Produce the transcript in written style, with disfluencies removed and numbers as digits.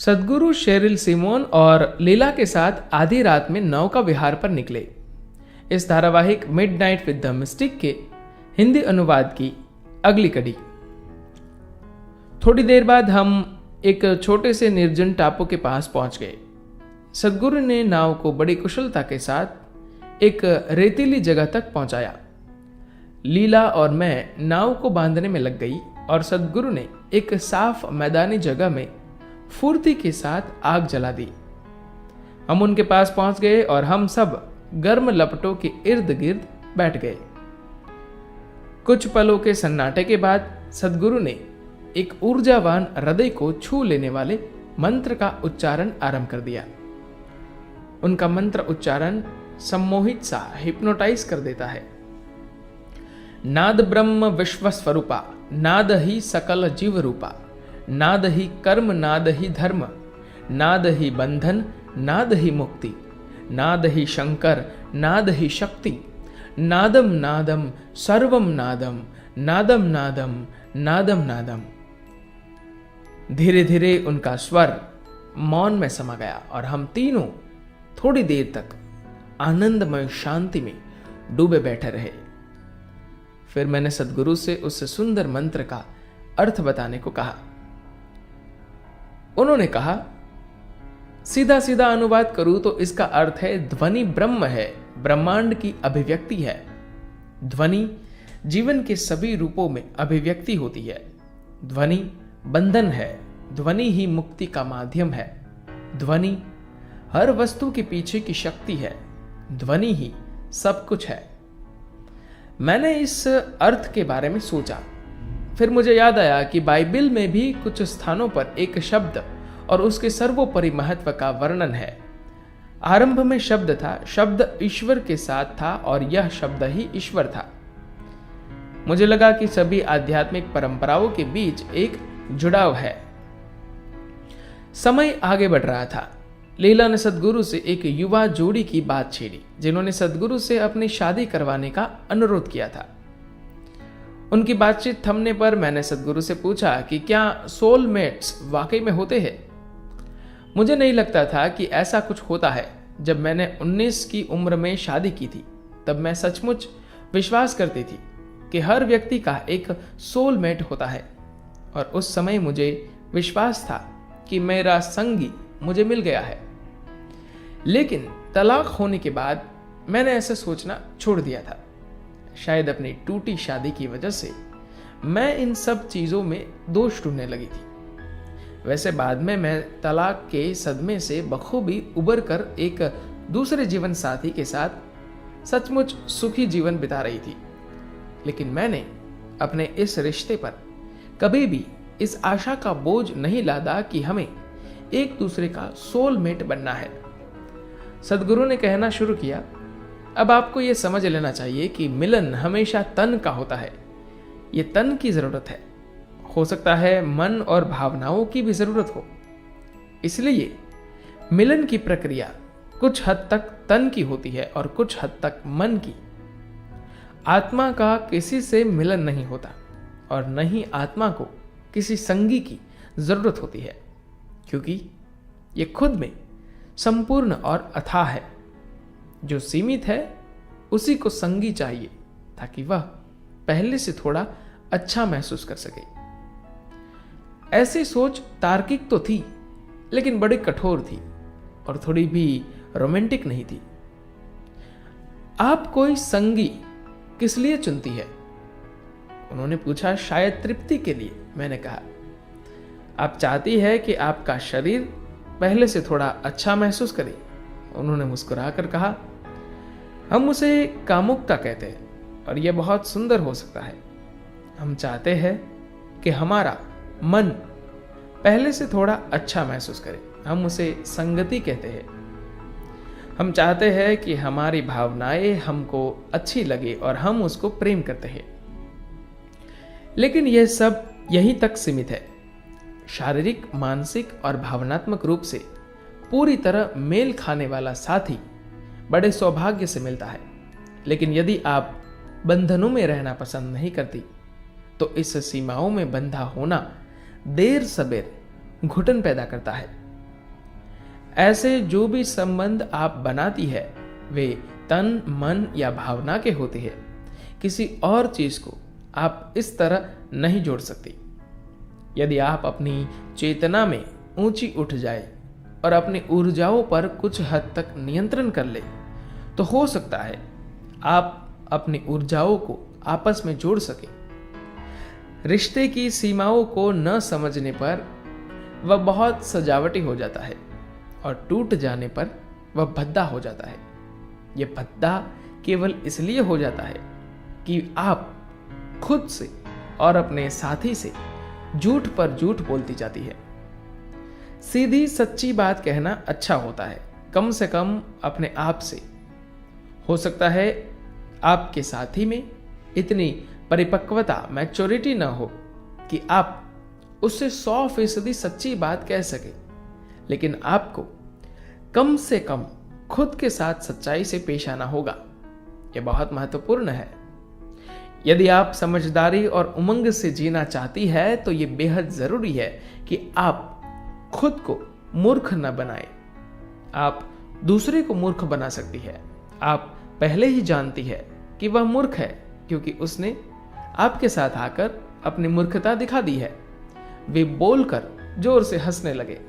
सद्गुरु Sherrill Simone और लीला के साथ आधी रात में नौका विहार पर निकले। इस धारावाहिक मिडनाइट विद द मिस्टिक के हिंदी अनुवाद की अगली कड़ी। थोड़ी देर बाद हम एक छोटे से निर्जन टापू के पास पहुंच गए। सद्गुरु ने नाव को बड़ी कुशलता के साथ एक रेतीली जगह तक पहुंचाया। लीला और मैं नाव को बांधने में लग गई और सद्गुरु ने एक साफ मैदानी जगह में फुर्ती के साथ आग जला दी। हम उनके पास पहुंच गए और हम सब गर्म लपटों के इर्द गिर्द बैठ गए। कुछ पलों के सन्नाटे के बाद सद्गुरु ने एक ऊर्जावान हृदय को छू लेने वाले मंत्र का उच्चारण आरंभ कर दिया। उनका मंत्र उच्चारण सम्मोहित सा हिप्नोटाइज कर देता है। नाद ब्रह्म विश्व स्वरूपा, नाद ही सकल जीव रूपा, नाद ही कर्म, नाद ही धर्म, नाद ही बंधन, नाद ही मुक्ति, नाद ही शंकर, नाद ही शक्ति, नादम नादम सर्वम नादम, नादम नादम नादम नादम। धीरे धीरे उनका स्वर मौन में समा गया और हम तीनों थोड़ी देर तक आनंदमय शांति में डूबे बैठे रहे। फिर मैंने सद्गुरु से उस सुंदर मंत्र का अर्थ बताने को कहा। उन्होंने कहा, सीधा सीधा अनुवाद करूं तो इसका अर्थ है ध्वनि ब्रह्म है, ब्रह्मांड की अभिव्यक्ति है। ध्वनि जीवन के सभी रूपों में अभिव्यक्ति होती है। ध्वनि बंधन है, ध्वनि ही मुक्ति का माध्यम है। ध्वनि हर वस्तु के पीछे की शक्ति है। ध्वनि ही सब कुछ है। मैंने इस अर्थ के बारे में सोचा। फिर मुझे याद आया कि बाइबल में भी कुछ स्थानों पर एक शब्द और उसके सर्वोपरि महत्व का वर्णन है। आरंभ में शब्द था, शब्द ईश्वर के साथ था और यह शब्द ही ईश्वर था। मुझे लगा कि सभी आध्यात्मिक परंपराओं के बीच एक जुड़ाव है। समय आगे बढ़ रहा था। लीला ने सद्गुरु से एक युवा जोड़ी की बात छेड़ी, जिन्होंने सद्गुरु से अपनी शादी करवाने का अनुरोध किया था। उनकी बातचीत थमने पर मैंने सद्गुरु से पूछा कि क्या सोलमेट्स वाकई में होते हैं। मुझे नहीं लगता था कि ऐसा कुछ होता है। जब मैंने 19 की उम्र में शादी की थी, तब मैं सचमुच विश्वास करती थी कि हर व्यक्ति का एक सोलमेट होता है और उस समय मुझे विश्वास था कि मेरा संगी मुझे मिल गया है। लेकिन तलाक होने के बाद मैंने ऐसा सोचना छोड़ दिया था। शायद अपनी टूटी शादी की वजह से मैं इन सब चीजों में दोष ढूंढने लगी थी। वैसे बाद में मैं तलाक के सदमे से बखूबी उबर कर एक दूसरे जीवन साथी के साथ सचमुच सुखी जीवन बिता रही थी। लेकिन मैंने अपने इस रिश्ते पर कभी भी इस आशा का बोझ नहीं लादा कि हमें एक दूसरे का सोलमेट बनना है। सद्गुरु ने कहना शुरू किया, अब आपको यह समझ लेना चाहिए कि मिलन हमेशा तन का होता है। ये तन की जरूरत है। हो सकता है मन और भावनाओं की भी जरूरत हो। इसलिए मिलन की प्रक्रिया कुछ हद तक तन की होती है और कुछ हद तक मन की। आत्मा का किसी से मिलन नहीं होता और न ही आत्मा को किसी संगी की जरूरत होती है, क्योंकि ये खुद में संपूर्ण और अथाह है। जो सीमित है उसी को संगी चाहिए ताकि वह पहले से थोड़ा अच्छा महसूस कर सके। ऐसी सोच तार्किक तो थी, लेकिन बड़ी कठोर थी और थोड़ी भी रोमांटिक नहीं थी। आप कोई संगी किस लिए चुनती है? उन्होंने पूछा। शायद तृप्ति के लिए, मैंने कहा। आप चाहती है कि आपका शरीर पहले से थोड़ा अच्छा महसूस करे? उन्होंने मुस्कुराकर कहा। हम उसे कामुकता कहते हैं और यह बहुत सुंदर हो सकता है। हम चाहते हैं कि हमारा मन पहले से थोड़ा अच्छा महसूस करे। हम उसे संगति कहते हैं। हम चाहते हैं कि हमारी भावनाएं हमको अच्छी लगे और हम उसको प्रेम करते हैं। लेकिन यह सब यहीं तक सीमित है। शारीरिक, मानसिक और भावनात्मक रूप से पूरी तरह मेल खाने वाला साथी बड़े सौभाग्य से मिलता है। लेकिन यदि आप बंधनों में रहना पसंद नहीं करती, तो इस सीमाओं में बंधा होना देर सबेर घुटन पैदा करता है ऐसे जो भी संबंध आप बनाती है वे तन, मन या भावना के होते हैं। किसी और चीज को आप इस तरह नहीं जोड़ सकती। यदि आप अपनी चेतना में ऊंची उठ जाए और अपनी ऊर्जाओं पर कुछ हद तक नियंत्रण कर ले, तो हो सकता है आप अपनी ऊर्जाओं को आपस में जोड़ सके। रिश्ते की सीमाओं को न समझने पर वह बहुत सजावटी हो जाता है और टूट जाने पर वह भद्दा हो जाता है। यह भद्दा केवल इसलिए हो जाता है कि आप खुद से और अपने साथी से झूठ पर झूठ बोलती जाती है। सीधी सच्ची बात कहना अच्छा होता है, कम से कम अपने आप से। हो सकता है आपके साथी में इतनी परिपक्वता, मैच्योरिटी न हो कि आप उससे 100% सच्ची बात कह सके, लेकिन आपको कम से कम खुद के साथ सच्चाई से पेश आना होगा। यह बहुत महत्वपूर्ण है। यदि आप समझदारी और उमंग से जीना चाहती है तो यह बेहद जरूरी है कि आप खुद को मूर्ख न बनाए। आप दूसरे को मूर्ख बना सकती है। आप पहले ही जानती है कि वह मूर्ख है क्योंकि उसने आपके साथ आकर अपनी मूर्खता दिखा दी है। वे बोलकर जोर से हंसने लगे।